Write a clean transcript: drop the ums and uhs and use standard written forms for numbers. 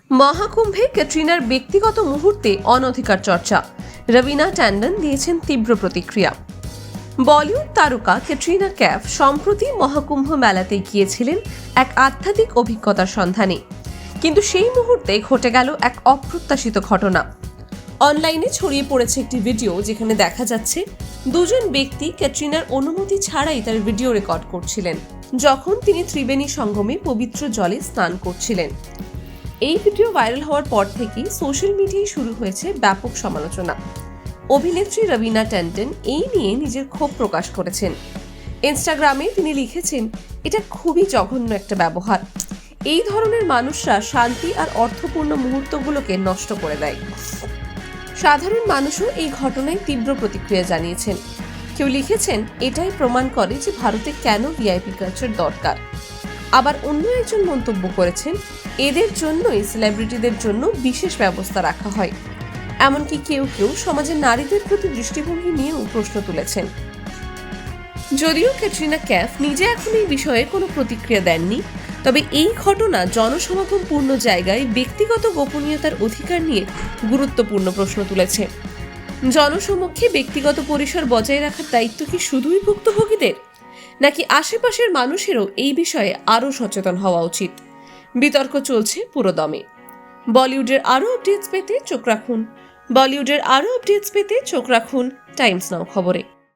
মহাকুম্ভে ক্যাটরিনার ব্যক্তিগত মুহূর্তে অনধিকার চর্চা, রবিনা ট্যান্ডন দিয়েছেন তীব্র প্রতিক্রিয়া। বলিউড তারকা ক্যাটরিনা ক্যাফ সম্প্রতি মহাকুম্ভ মেলাতে গিয়েছিলেন এক আধ্যাত্মিক অভিজ্ঞতার সন্ধানে, কিন্তু সেই মুহূর্তে ঘটে গেল এক অপ্রত্যাশিত ঘটনা। অনলাইনে ছড়িয়ে পড়েছে একটি ভিডিও যেখানে দেখা যাচ্ছে দুজন ব্যক্তি ক্যাটরিনার অনুমতি ছাড়াই তার ভিডিও রেকর্ড করছিলেন যখন তিনি ত্রিবেণী সঙ্গমে পবিত্র জলে স্নান করছিলেন। এই ভিডিও ভাইরাল হওয়ার পর থেকেই সোশ্যাল মিডিয়ায় শুরু হয়েছে ব্যাপক সমালোচনা। অভিনেত্রী রবিনা ট্যান্ডন এই নিয়ে নিজের ক্ষোভ প্রকাশ করেছেন। ইনস্টাগ্রামে তিনি লিখেছেন, এটা খুবই জঘন্য একটা ব্যবহার। এই ধরনের মানুষরা শান্তি আর অর্থপূর্ণ মুহূর্তগুলোকে নষ্ট করে দেয়। সাধারণ মানুষও এই ঘটনায় তীব্র প্রতিক্রিয়া জানিয়েছেন। কেউ লিখেছেন, এটাই প্রমাণ করে যে ভারতে কেন ভিআইপি কালচার দরকার। আবার অন্য একজন মন্তব্য করেছেন, এদের জন্যই সেলিব্রিটিদের জন্য বিশেষ ব্যবস্থা রাখা হয়। এমনকি কেউ কেউ সমাজের নারীদের প্রতি দৃষ্টিভঙ্গি নিয়েও প্রশ্ন তুলেছেন। যদিও ক্যাটরিনা ক্যাফ নিজে এখন এই বিষয়ে কোনো প্রতিক্রিয়া দেননি, তবে এই ঘটনা জনসমাগমপূর্ণ জায়গায় ব্যক্তিগত গোপনীয়তার অধিকার নিয়ে গুরুত্বপূর্ণ প্রশ্ন তুলেছে। জনসমক্ষে ব্যক্তিগত পরিসর বজায় রাখার দায়িত্ব কি শুধুই ভুক্তভোগীদের, নাকি আশেপাশের মানুষেরও এই বিষয়ে আরও সচেতন হওয়া উচিত? বিতর্ক চলছে পুরোদমে। বলিউডের আরও আপডেটস পেতে চোখ রাখুন টাইমস নাও খবরে।